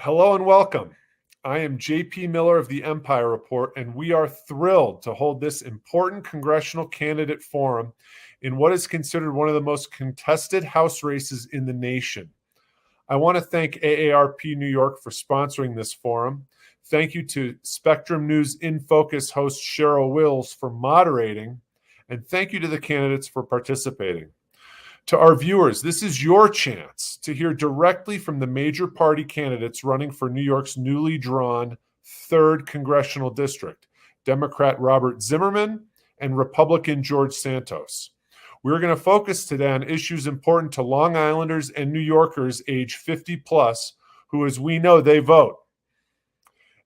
Hello and welcome. I am JP Miller of the Empire Report, and we are thrilled to hold this important congressional candidate forum in what is considered one of the most contested House races in the nation. I want to thank AARP New York for sponsoring this forum. Thank you to Spectrum News In Focus host Cheryl Wills for moderating, and thank you to the candidates for participating. To our viewers, this is your chance to hear directly from the major party candidates running for New York's newly drawn 3rd Congressional District, Democrat Robert Zimmerman and Republican George Santos. We're going to focus today on issues important to Long Islanders and New Yorkers age 50 plus, who, as we know, they vote.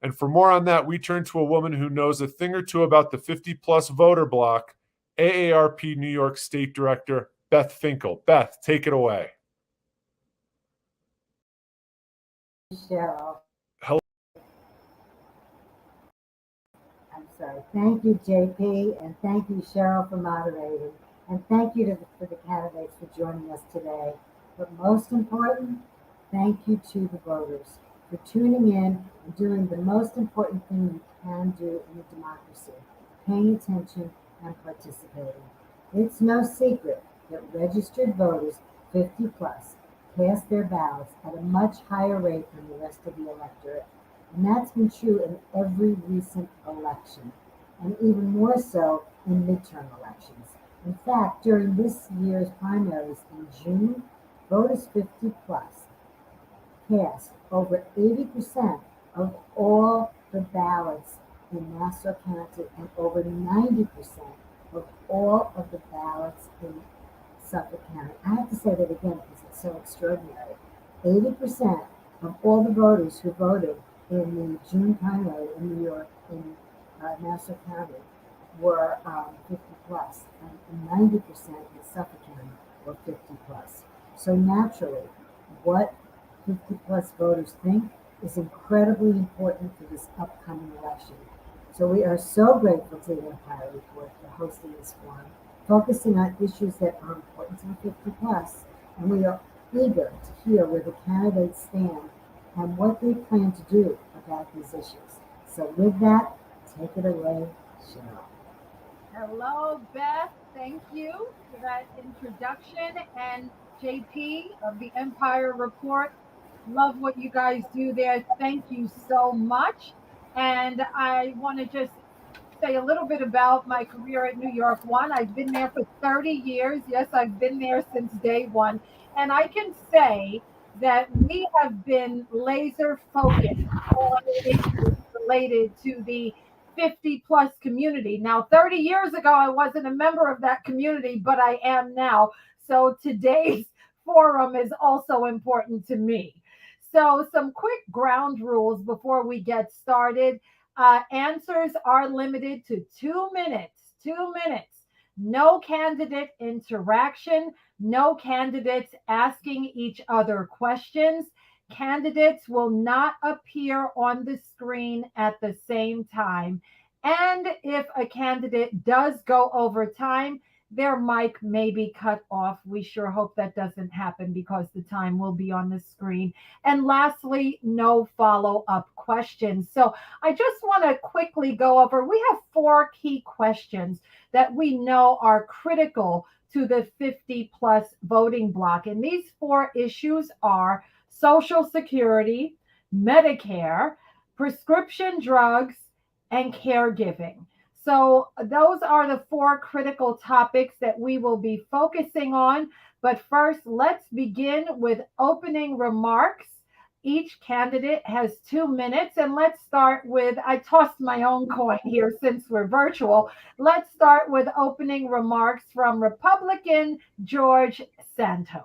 And for more on that, we turn to a woman who knows a thing or two about the 50 plus voter bloc, AARP New York State Director Beth Finkel. Beth, take it away. Cheryl. Hello. I'm sorry. Thank you, JP, and thank you, Cheryl, for moderating. And thank you for the candidates for joining us today. But most important, thank you to the voters for tuning in and doing the most important thing you can do in a democracy, paying attention and participating. It's no secret that registered voters 50 plus cast their ballots at a much higher rate than the rest of the electorate. And that's been true in every recent election, and even more so in midterm elections. In fact, during this year's primaries in June, voters 50 plus cast over 80% of all the ballots in Nassau County and over 90% of all of the ballots in Suffolk County. I have to say that again because it's so extraordinary. 80% of all the voters who voted in the June primary in New York, in Nassau County, were 50 plus, and 90% in Suffolk County were 50 plus. So naturally, what 50 plus voters think is incredibly important for this upcoming election. So we are so grateful to the Empire Report for hosting this forum, focusing on issues that are important to the 50 plus, and we are eager to hear where the candidates stand and what they plan to do about these issues. So with that, take it away, Cheryl. Hello, Beth. Thank you for that introduction. And JP of the Empire Report, love what you guys do there. Thank you so much. And I want to just say a little bit about my career at New York One. I've been there for 30 years. Yes, I've been there since day one. And I can say that we have been laser focused on issues related to the 50 plus community. Now, 30 years ago, I wasn't a member of that community, but I am now. So today's forum is also important to me. So some quick ground rules before we get started. Answers are limited to 2 minutes. 2 minutes. No candidate interaction. No candidates asking each other questions. Candidates will not appear on the screen at the same time. And if a candidate does go over time, their mic may be cut off. We sure hope that doesn't happen because the time will be on the screen. And lastly, no follow-up questions. So I just want to quickly go over, we have 4 key questions that we know are critical to the 50 plus voting block. And these 4 issues are Social Security, Medicare, prescription drugs, and caregiving. So those are the 4 critical topics that we will be focusing on. But first, let's begin with opening remarks. Each candidate has 2 minutes. And let's start with, I tossed my own coin here since we're virtual. Let's start with opening remarks from Republican George Santos.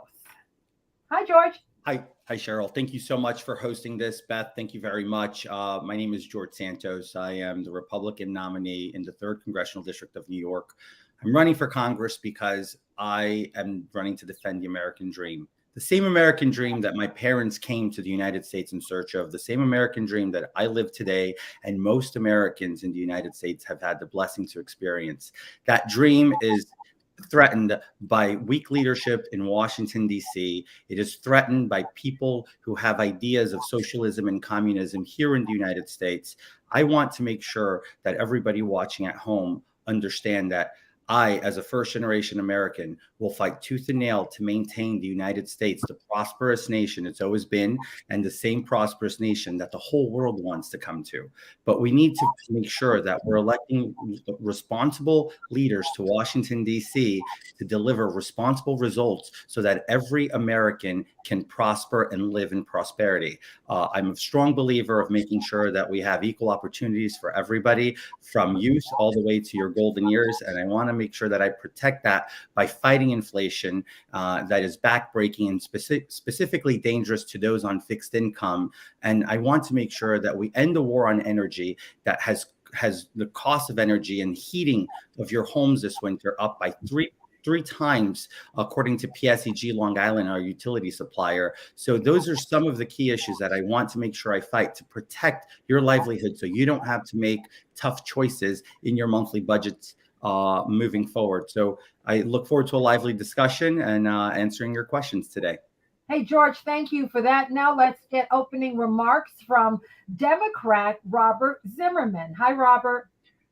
Hi, George. Hi, Cheryl. Thank you so much for hosting this. Beth, thank you very much. My name is George Santos. I am the Republican nominee in the 3rd Congressional District of New York. I'm running for Congress because I am running to defend the American dream. The same American dream that my parents came to the United States in search of, the same American dream that I live today and most Americans in the United States have had the blessing to experience. That dream is threatened by weak leadership in Washington, D.C. It is threatened by people who have ideas of socialism and communism here in the United States. I want to make sure that everybody watching at home understand that I, as a first-generation American, will fight tooth and nail to maintain the United States, the prosperous nation it's always been, and the same prosperous nation that the whole world wants to come to. But we need to make sure that we're electing responsible leaders to Washington, D.C. to deliver responsible results so that every American can prosper and live in prosperity. I'm a strong believer of making sure that we have equal opportunities for everybody, from youth all the way to your golden years. And I want to make sure that I protect that by fighting inflation that is backbreaking and specifically dangerous to those on fixed income. And I want to make sure that we end the war on energy that has the cost of energy and heating of your homes this winter up by three times, according to PSEG Long Island, our utility supplier. So those are some of the key issues that I want to make sure I fight to protect your livelihood so you don't have to make tough choices in your monthly budgets moving forward. So I look forward to a lively discussion and answering your questions today. Hey, George, thank you for that. Now let's get opening remarks from Democrat Robert Zimmerman. Hi, Robert.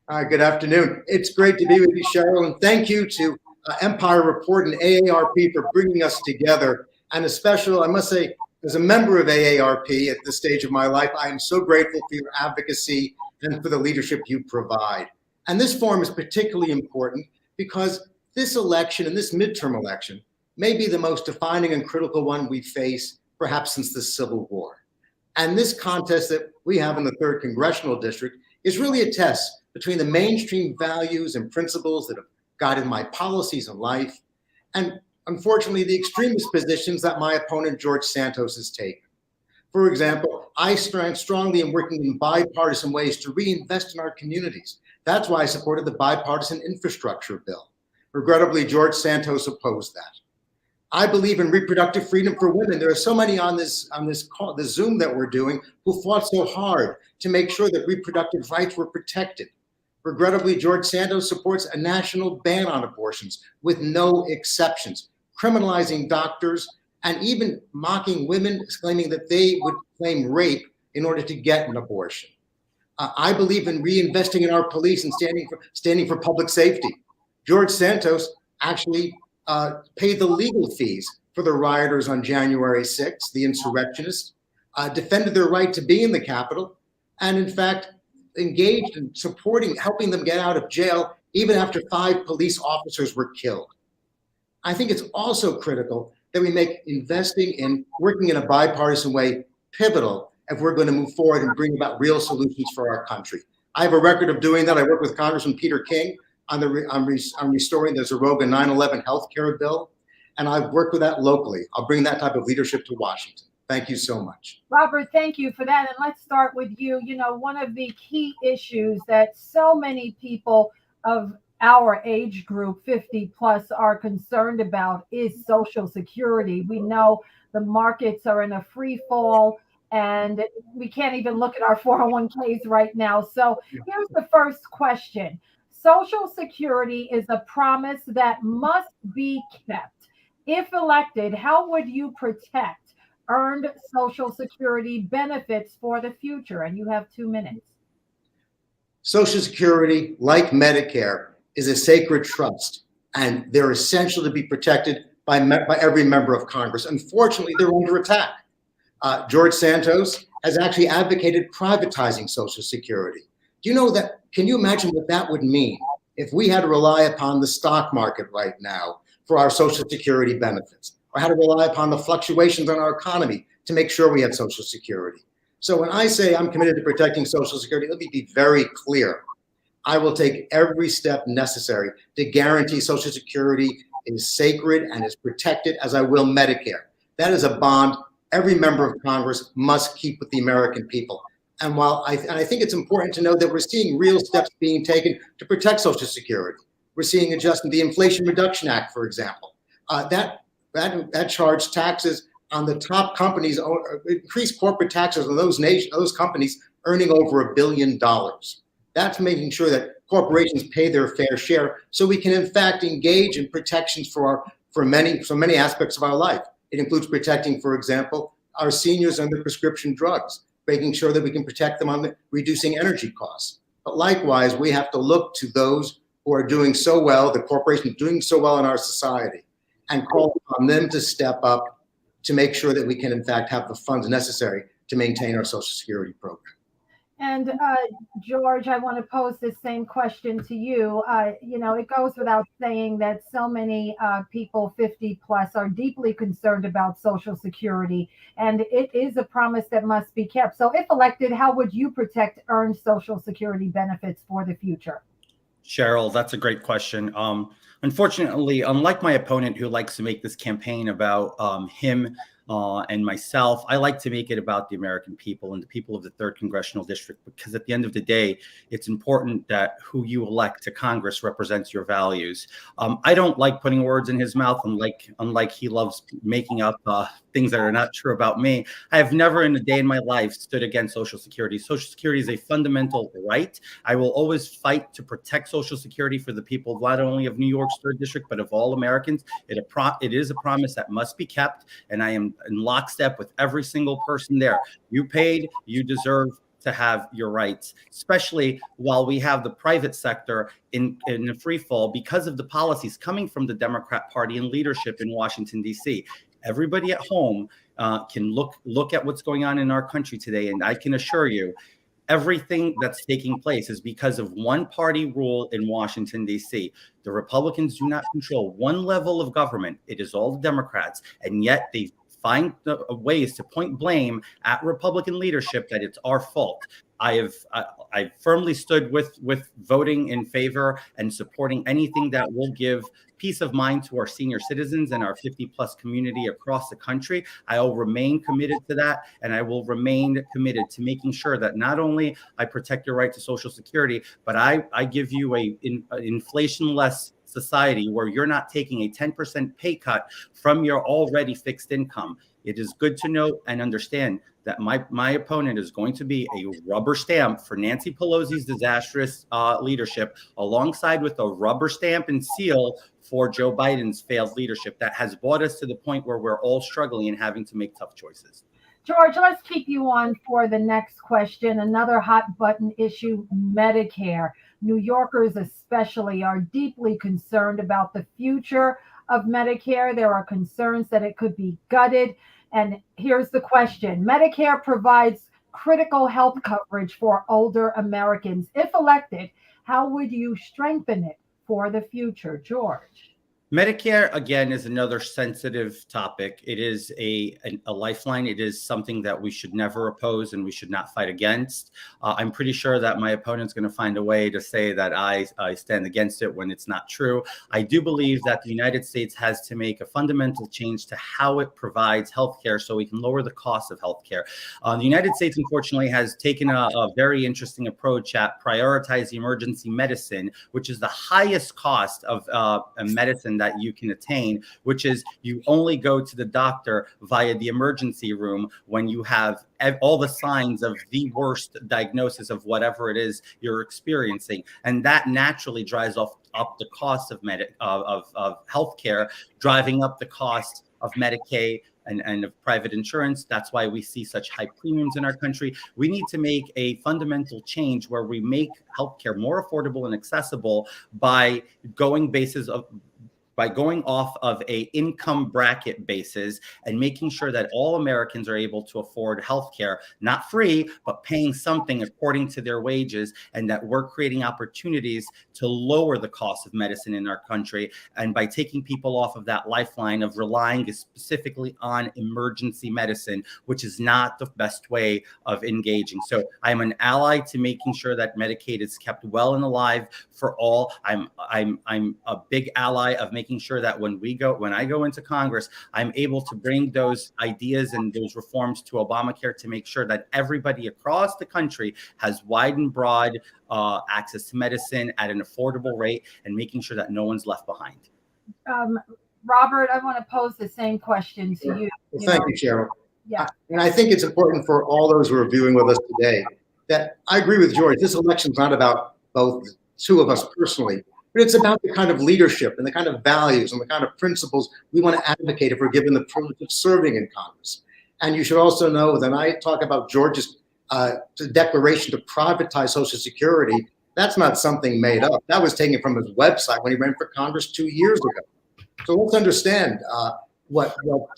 Hi, good afternoon. It's great to be with you, Cheryl, and thank you to Empire Report and AARP for bringing us together. And a special, I must say, as a member of AARP at this stage of my life, I am so grateful for your advocacy and for the leadership you provide. And this forum is particularly important because this election and this midterm election may be the most defining and critical one we face perhaps since the Civil War. And this contest that we have in the 3rd Congressional District is really a test between the mainstream values and principles that have guided my policies in life, and unfortunately, the extremist positions that my opponent, George Santos, has taken. For example, I stand strongly in working in bipartisan ways to reinvest in our communities. That's why I supported the bipartisan infrastructure bill. Regrettably, George Santos opposed that. I believe in reproductive freedom for women. There are so many on this call, the Zoom that we're doing, who fought so hard to make sure that reproductive rights were protected. Regrettably, George Santos supports a national ban on abortions with no exceptions, criminalizing doctors and even mocking women, claiming that they would claim rape in order to get an abortion. I believe in reinvesting in our police and standing for public safety. George Santos actually paid the legal fees for the rioters on January 6th, the insurrectionists, defended their right to be in the Capitol, and in fact, engaged in supporting, helping them get out of jail even after 5 police officers were killed. I think it's also critical that we make investing in working in a bipartisan way pivotal if we're going to move forward and bring about real solutions for our country. I have a record of doing that. I work with Congressman Peter King on restoring the Zaroga 9/11 healthcare bill, and I've worked with that locally. I'll bring that type of leadership to Washington. Thank you so much. Robert, thank you for that. And let's start with you. You know, one of the key issues that so many people of our age group, 50 plus, are concerned about is Social Security. We know the markets are in a free fall and we can't even look at our 401ks right now. So here's the first question. Social Security is a promise that must be kept. If elected, how would you protect earned Social Security benefits for the future? And you have 2 minutes. Social Security, like Medicare, is a sacred trust, and they're essential to be protected by every member of Congress. Unfortunately, they're under attack. George Santos has actually advocated privatizing Social Security. Do you know that? Can you imagine what that would mean if we had to rely upon the stock market right now for our Social Security benefits, or had to rely upon the fluctuations in our economy to make sure we had Social Security? So when I say I'm committed to protecting Social Security, let me be very clear. I will take every step necessary to guarantee Social Security is sacred and is protected, as I will Medicare. That is a bond every member of Congress must keep with the American people. And while I think it's important to know that we're seeing real steps being taken to protect Social Security. We're seeing adjustment, the Inflation Reduction Act, for example, that charged taxes on the top companies, increased corporate taxes on those companies earning over $1 billion. That's making sure that corporations pay their fair share, so we can in fact engage in protections for many aspects of our life. It includes protecting, for example, our seniors under prescription drugs, making sure that we can protect them on reducing energy costs. But likewise, we have to look to those who are doing so well, the corporations doing so well in our society, and call on them to step up to make sure that we can in fact have the funds necessary to maintain our Social Security program. And George, I want to pose this same question to you. It goes without saying that so many people 50 plus are deeply concerned about Social Security, and it is a promise that must be kept. So if elected, how would you protect earned Social Security benefits for the future? Cheryl, that's a great question. Unfortunately, unlike my opponent who likes to make this campaign about him and myself, I like to make it about the American people and the people of the 3rd Congressional District, because at the end of the day, it's important that who you elect to Congress represents your values. I don't like putting words in his mouth, unlike he loves making up things that are not true about me. I have never in a day in my life stood against Social Security. Social Security is a fundamental right. I will always fight to protect Social Security for the people, not only of New York's 3rd District, but of all Americans. It is a promise that must be kept, and I am in lockstep with every single person there. You paid, you deserve to have your rights, especially while we have the private sector in a free fall because of the policies coming from the Democrat Party and leadership in Washington, D.C. Everybody at home can look at what's going on in our country today, and I can assure you, everything that's taking place is because of one party rule in Washington, D.C. The Republicans do not control one level of government. It is all the Democrats, and yet they find ways to point blame at Republican leadership that it's our fault. I firmly stood with voting in favor and supporting anything that will give peace of mind to our senior citizens and our 50-plus community across the country. I will remain committed to that, and I will remain committed to making sure that not only I protect your right to Social Security, but I give you an inflation-less society where you're not taking a 10% pay cut from your already fixed income. It is good to know and understand that my opponent is going to be a rubber stamp for Nancy Pelosi's disastrous leadership, alongside with a rubber stamp and seal for Joe Biden's failed leadership that has brought us to the point where we're all struggling and having to make tough choices. George, let's keep you on for the next question. Another hot button issue, Medicare. New Yorkers especially are deeply concerned about the future of Medicare. There are concerns that it could be gutted. And here's the question. Medicare provides critical health coverage for older Americans. If elected, how would you strengthen it for the future, George? Medicare, again, is another sensitive topic. It is a lifeline. It is something that we should never oppose and we should not fight against. I'm pretty sure that my opponent's going to find a way to say that I stand against it when it's not true. I do believe that the United States has to make a fundamental change to how it provides healthcare so we can lower the cost of healthcare. The United States, unfortunately, has taken a very interesting approach at prioritizing emergency medicine, which is the highest cost of a medicine that you can attain, which is you only go to the doctor via the emergency room when you have all the signs of the worst diagnosis of whatever it is you're experiencing. And that naturally drives up the cost of healthcare, driving up the cost of Medicaid and of private insurance. That's why we see such high premiums in our country. We need to make a fundamental change where we make healthcare more affordable and accessible by going off of a income bracket basis and making sure that all Americans are able to afford healthcare, not free, but paying something according to their wages, and that we're creating opportunities to lower the cost of medicine in our country. And by taking people off of that lifeline of relying specifically on emergency medicine, which is not the best way of engaging. So I'm an ally to making sure that Medicaid is kept well and alive for all. I'm a big ally of making sure that when I go into Congress, I'm able to bring those ideas and those reforms to Obamacare to make sure that everybody across the country has wide and broad access to medicine at an affordable rate, and making sure that no one's left behind. Robert, I want to pose the same question to you. Well, thank you, Cheryl. Yeah. And I think it's important for all those who are viewing with us today that I agree with George. This election is not about both two of us personally, but it's about the kind of leadership and the kind of values and the kind of principles we want to advocate if we're given the privilege of serving in Congress. And you should also know that I talk about George's declaration to privatize Social Security. That's not something made up. That was taken from his website when he ran for Congress 2 years ago. So let's understand when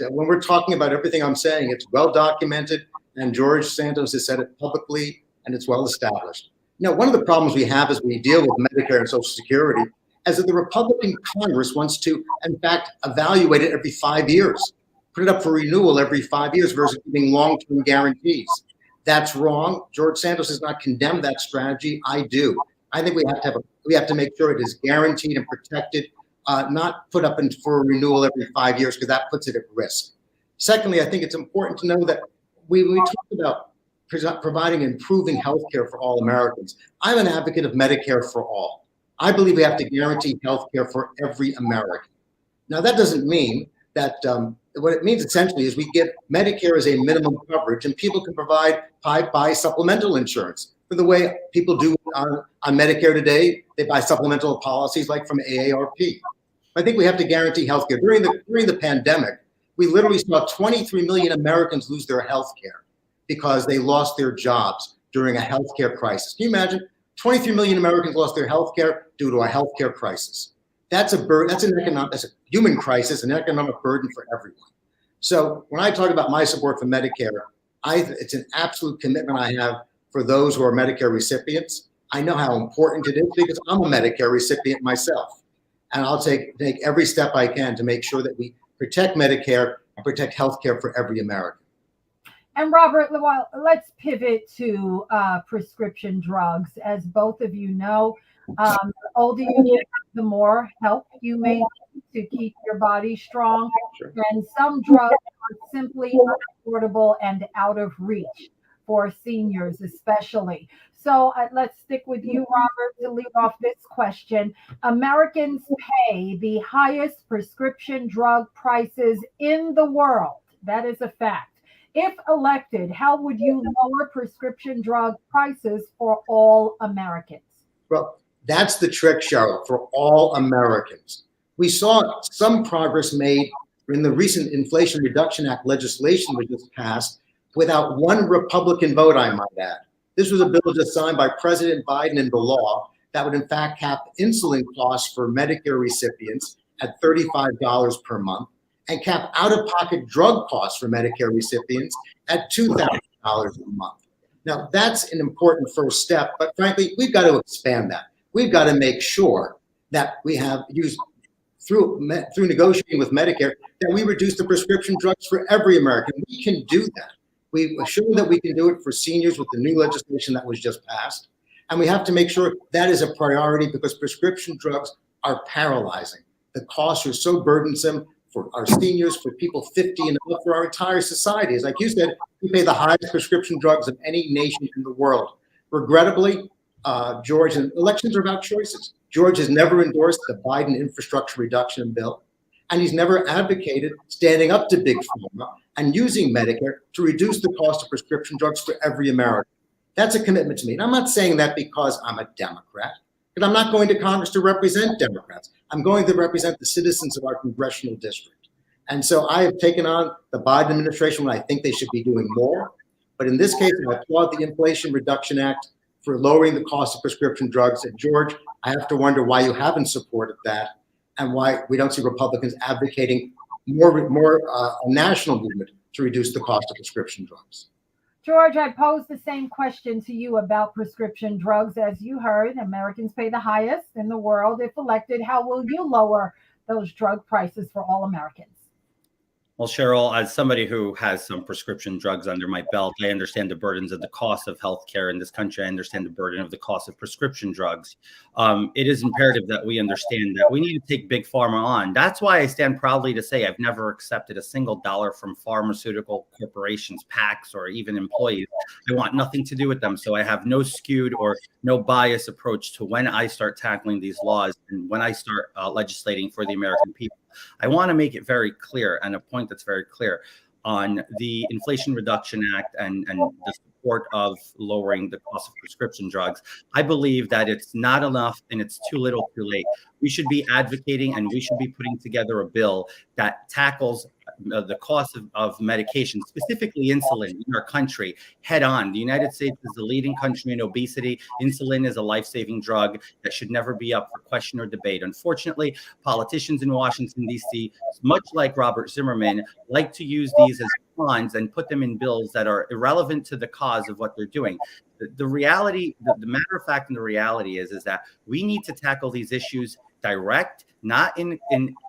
we're talking about everything I'm saying, it's well documented, and George Santos has said it publicly, and it's well established. One of the problems we have as we deal with Medicare and Social Security is that the Republican Congress wants to, in fact, evaluate it every 5 years, put it up for renewal every 5 years versus giving long-term guarantees. That's wrong. George Santos has not condemned that strategy. I do. I think we have to make sure it is guaranteed and protected, not put up for renewal every 5 years, because that puts it at risk. Secondly, I think it's important to know that we talk about providing improving health care for all Americans. I'm an advocate of Medicare for all. I believe we have to guarantee health care for every American. Now, that doesn't mean that what it means essentially is we give Medicare as a minimum coverage, and people can buy supplemental insurance. For the way people do on Medicare today, they buy supplemental policies like from AARP. I think we have to guarantee health care. During the pandemic, we literally saw 23 million Americans lose their health care because they lost their jobs during a healthcare crisis. Can you imagine? 23 million Americans lost their healthcare due to a healthcare crisis. That's a burden. That's a human crisis, an economic burden for everyone. So when I talk about my support for Medicare, it's an absolute commitment I have for those who are Medicare recipients. I know how important it is because I'm a Medicare recipient myself, and I'll take every step I can to make sure that we protect Medicare and protect healthcare for every American. And Robert, well, let's pivot to prescription drugs. As both of you know, the older you get, the more help you may need to keep your body strong. Sure. And some drugs are simply unaffordable and out of reach for seniors especially. So let's stick with you, Robert, to lead off this question. Americans pay the highest prescription drug prices in the world. That is a fact. If elected, how would you lower prescription drug prices for all Americans? Well, that's the trick, Cheryl, for all Americans. We saw some progress made in the recent Inflation Reduction Act legislation which was passed without one Republican vote, I might add. This was a bill just signed by President Biden into law that would in fact cap insulin costs for Medicare recipients at $35 per month and cap out-of-pocket drug costs for Medicare recipients at $2,000 a month. Now, that's an important first step, but frankly, we've got to expand that. We've got to make sure that we have used through negotiating with Medicare that we reduce the prescription drugs for every American. We can do that. We've shown that we can do it for seniors with the new legislation that was just passed. And we have to make sure that is a priority because prescription drugs are paralyzing. The costs are so burdensome for our seniors, for people 50 and above, for our entire society. As like you said, we pay the highest prescription drugs of any nation in the world. Regrettably, George, and elections are about choices. George has never endorsed the Biden infrastructure reduction bill, and he's never advocated standing up to big pharma and using Medicare to reduce the cost of prescription drugs for every American. That's a commitment to me. And I'm not saying that because I'm a Democrat, because I'm not going to Congress to represent Democrats. I'm going to represent the citizens of our congressional district. And so I have taken on the Biden administration when I think they should be doing more. But in this case, I applaud the Inflation Reduction Act for lowering the cost of prescription drugs. And George, I have to wonder why you haven't supported that and why we don't see Republicans advocating more a national movement to reduce the cost of prescription drugs. George, I pose the same question to you about prescription drugs. As you heard, Americans pay the highest in the world. If elected, how will you lower those drug prices for all Americans? Well, Cheryl, as somebody who has some prescription drugs under my belt, I understand the burdens of the cost of healthcare in this country. I understand the burden of the cost of prescription drugs. It is imperative that we understand that we need to take big pharma on. That's why I stand proudly to say I've never accepted a single dollar from pharmaceutical corporations, PACs, or even employees. I want nothing to do with them. So I have no skewed or no bias approach to when I start tackling these laws and when I start legislating for the American people. I want to make it very clear, and a point that's very clear on the Inflation Reduction Act and the support of lowering the cost of prescription drugs. I believe that it's not enough and it's too little too late. We should be advocating and we should be putting together a bill that tackles the cost of medication, specifically insulin in our country, head on. The United States is the leading country in obesity. Insulin is a life-saving drug that should never be up for question or debate. Unfortunately, politicians in Washington, D.C., much like Robert Zimmerman, like to use these as pawns and put them in bills that are irrelevant to the cause of what they're doing. The reality, the matter of fact, and the reality is that we need to tackle these issues direct, not in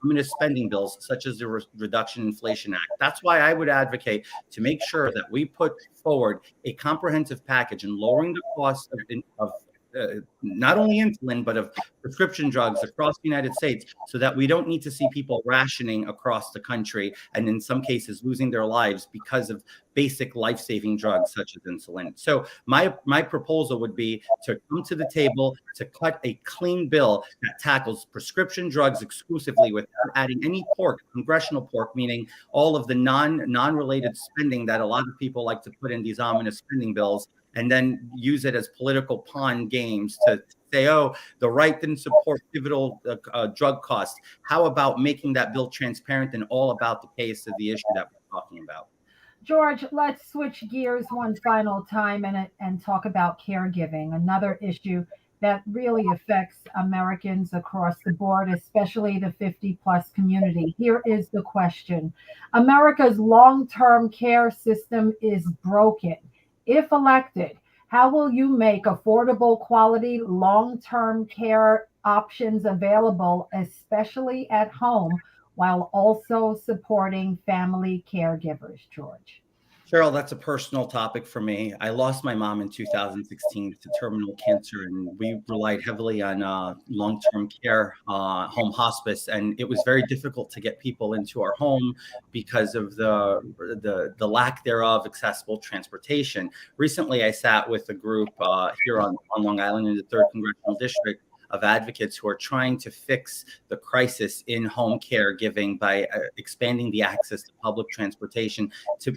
ominous spending bills such as the Reduction in Inflation Act. That's why I would advocate to make sure that we put forward a comprehensive package in lowering the cost of not only insulin, but of prescription drugs across the United States, so that we don't need to see people rationing across the country and in some cases losing their lives because of basic life-saving drugs such as insulin. So my proposal would be to come to the table to cut a clean bill that tackles prescription drugs exclusively without adding any pork, congressional pork, meaning all of the non-related spending that a lot of people like to put in these ominous spending bills, and then use it as political pawn games to say, oh, the right didn't support pivotal drug costs. How about making that bill transparent and all about the case of the issue that we're talking about? George, let's switch gears one final time and talk about caregiving, another issue that really affects Americans across the board, especially the 50-plus community. Here is the question. America's long-term care system is broken. If elected, how will you make affordable, quality, long-term care options available, especially at home, while also supporting family caregivers, George? Cheryl, that's a personal topic for me. I lost my mom in 2016 to terminal cancer, and we relied heavily on long-term care, home hospice, and it was very difficult to get people into our home because of the lack thereof accessible transportation. Recently, I sat with a group here on Long Island in the 3rd Congressional District of advocates who are trying to fix the crisis in home care giving by expanding the access to public transportation,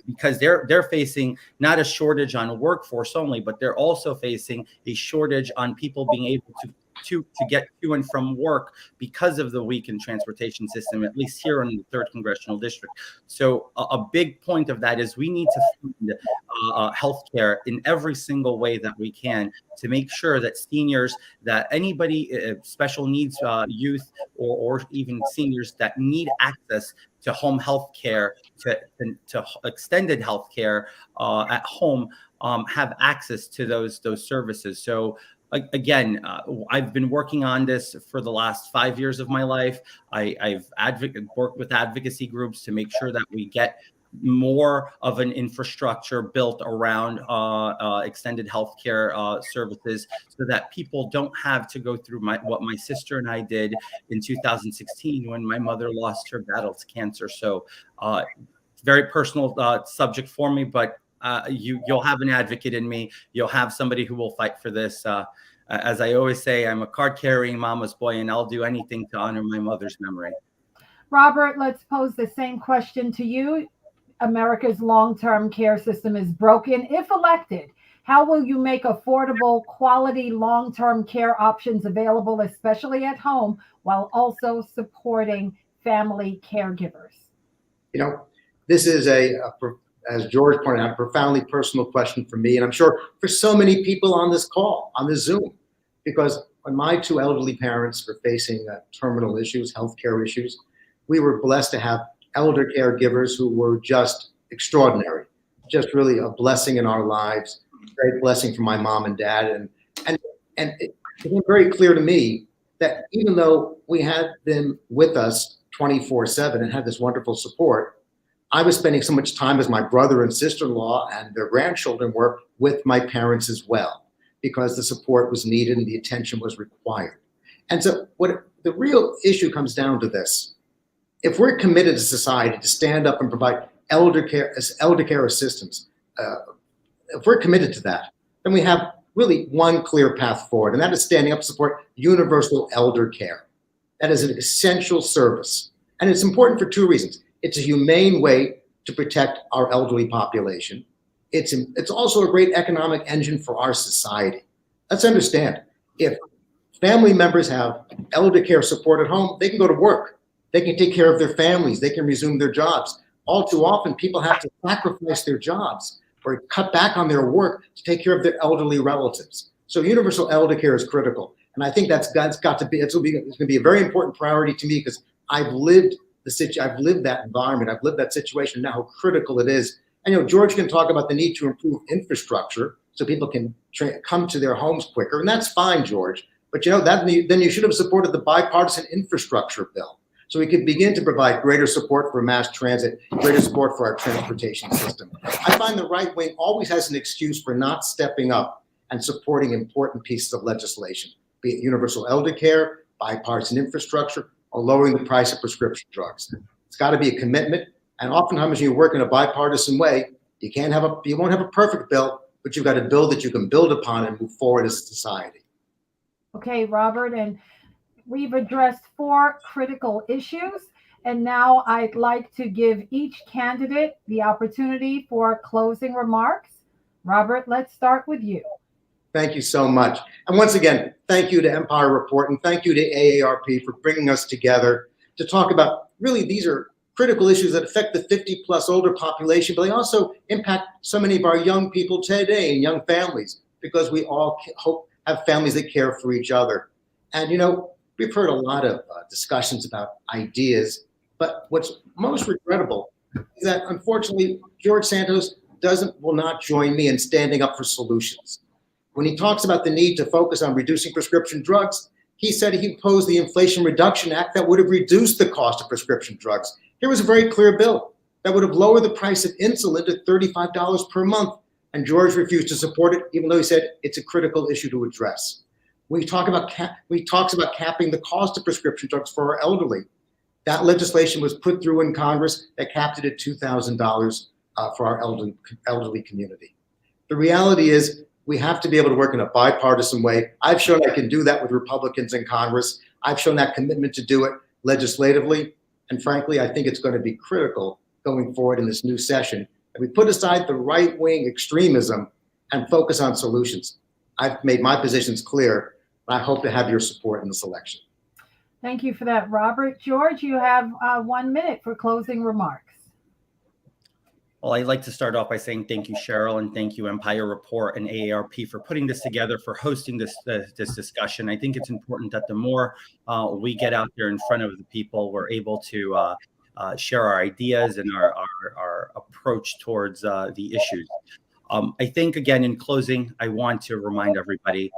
because they're facing not a shortage on workforce only, but they're also facing a shortage on people being able to get to and from work because of the weakened transportation system, at least here in the 3rd Congressional District. So a big point of that is we need to fund healthcare in every single way that we can to make sure that seniors, that anybody, special needs youth, or even seniors that need access to home health care, to extended health care at home, have access to those services. So again, I've been working on this for the last 5 years of my life. I've worked with advocacy groups to make sure that we get more of an infrastructure built around extended healthcare services, so that people don't have to go through what my sister and I did in 2016 when my mother lost her battle to cancer. So very personal subject for me, but you'll have an advocate in me. You'll have somebody who will fight for this. As I always say, I'm a card-carrying mama's boy, and I'll do anything to honor my mother's memory. Robert, let's pose the same question to you. America's long-term care system is broken. If elected, how will you make affordable, quality, long-term care options available, especially at home, while also supporting family caregivers? You know, this is as George pointed out, a profoundly personal question for me, and I'm sure for so many people on this call, on this Zoom, because when my 2 elderly parents were facing terminal issues, healthcare issues, we were blessed to have elder caregivers who were just extraordinary, just really a blessing in our lives, a great blessing for my mom and dad. And it became very clear to me that even though we had them with us 24/7 and had this wonderful support, I was spending so much time as my brother and sister-in-law and their grandchildren were with my parents as well, because the support was needed and the attention was required. And so the real issue comes down to this. If we're committed as a society to stand up and provide elder care assistance, if we're committed to that, then we have really one clear path forward, and that is standing up to support universal elder care. That is an essential service. And it's important for 2 reasons. It's a humane way to protect our elderly population. It's also a great economic engine for our society. Let's understand, if family members have elder care support at home, they can go to work. They can take care of their families. They can resume their jobs. All too often, people have to sacrifice their jobs or cut back on their work to take care of their elderly relatives. So universal elder care is critical. And I think it's going to be a very important priority to me, because I've lived that environment. I've lived that situation, now how critical it is. And George can talk about the need to improve infrastructure so people can come to their homes quicker, and that's fine, George. But then you should have supported the bipartisan infrastructure bill, so we could begin to provide greater support for mass transit, greater support for our transportation system. I find the right wing always has an excuse for not stepping up and supporting important pieces of legislation, be it universal elder care, bipartisan infrastructure, or lowering the price of prescription drugs. It's got to be a commitment. And oftentimes, when you work in a bipartisan way, you won't have a perfect bill, but you've got a bill that you can build upon and move forward as a society. Okay, Robert, and we've addressed 4 critical issues, and now I'd like to give each candidate the opportunity for closing remarks. Robert, let's start with you. Thank you so much. And once again, thank you to Empire Report, and thank you to AARP for bringing us together to talk about, really, these are critical issues that affect the 50-plus older population, but they also impact so many of our young people today and young families, because we all have families that care for each other. And, we've heard a lot of discussions about ideas, but what's most regrettable is that, unfortunately, George Santos will not join me in standing up for solutions. When he talks about the need to focus on reducing prescription drugs, he said he opposed the Inflation Reduction Act that would have reduced the cost of prescription drugs. Here was a very clear bill that would have lowered the price of insulin to $35 per month, and George refused to support it, even though he said it's a critical issue to address. When he talks about capping the cost of prescription drugs for our elderly, that legislation was put through in Congress that capped it at $2,000 for our elderly community. The reality is, we have to be able to work in a bipartisan way. I've shown I can do that with Republicans in Congress. I've shown that commitment to do it legislatively. And frankly, I think it's going to be critical going forward in this new session that we put aside the right-wing extremism and focus on solutions. I've made my positions clear, and I hope to have your support in this election. Thank you for that, Robert. George, you have 1 minute for closing remarks. Well, I'd like to start off by saying thank you, Cheryl, and thank you, Empire Report and AARP, for putting this together, for hosting this discussion. I think it's important that the more we get out there in front of the people, we're able to share our ideas and our approach towards the issues. I think, again, in closing, I want to remind everybody,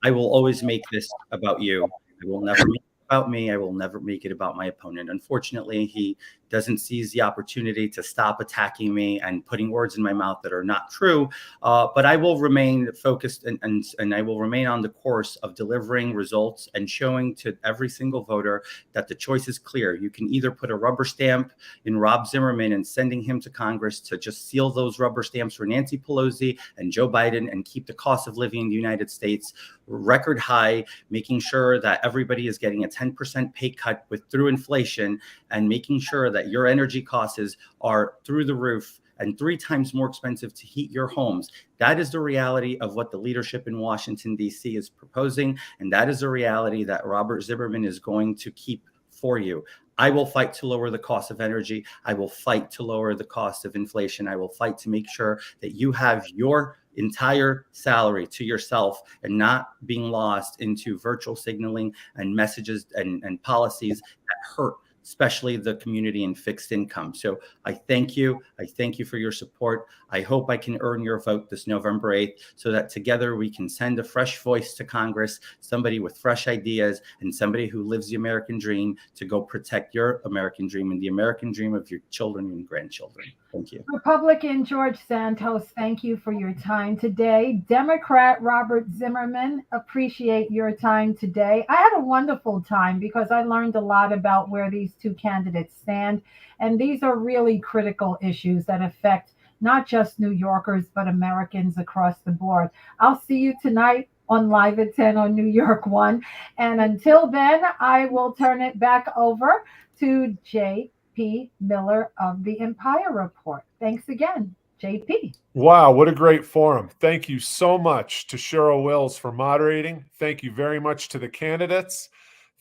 I will always make this about you. I will never make it about me. I will never make it about my opponent. Unfortunately, he doesn't seize the opportunity to stop attacking me and putting words in my mouth that are not true. But I will remain focused and I will remain on the course of delivering results and showing to every single voter that the choice is clear. You can either put a rubber stamp in Rob Zimmerman and sending him to Congress to just seal those rubber stamps for Nancy Pelosi and Joe Biden and keep the cost of living in the United States record high, making sure that everybody is getting a 10% pay cut through inflation, and making sure that your energy costs are through the roof and 3 times more expensive to heat your homes. That is the reality of what the leadership in Washington, D.C. is proposing, and that is the reality that Robert Zimmerman is going to keep for you. I will fight to lower the cost of energy. I will fight to lower the cost of inflation. I will fight to make sure that you have your entire salary to yourself and not being lost into virtual signaling and messages and policies that hurt, especially the community in fixed income. So I thank you. I thank you for your support. I hope I can earn your vote this November 8th so that together we can send a fresh voice to Congress, somebody with fresh ideas and somebody who lives the American dream to go protect your American dream and the American dream of your children and grandchildren. Thank you. Republican George Santos, thank you for your time today. Democrat Robert Zimmerman, appreciate your time today. I had a wonderful time because I learned a lot about where these 2 candidates stand. And these are really critical issues that affect not just New Yorkers, but Americans across the board. I'll see you tonight on Live at 10 on New York 1. And until then, I will turn it back over to J.P. Miller of the Empire Report. Thanks again. JP. Wow, what a great forum. Thank you so much to Cheryl Wills for moderating. Thank you very much to the candidates.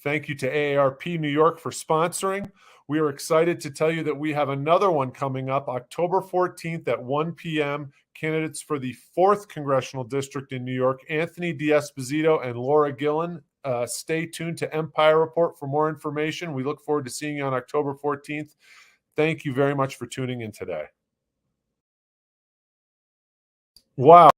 Thank you to AARP New York for sponsoring. We are excited to tell you that we have another one coming up October 14th at 1 p.m. Candidates for the 4th Congressional District in New York, Anthony D'Esposito and Laura Gillen. Stay tuned to Empire Report for more information. We look forward to seeing you on October 14th. Thank you very much for tuning in today. Wow.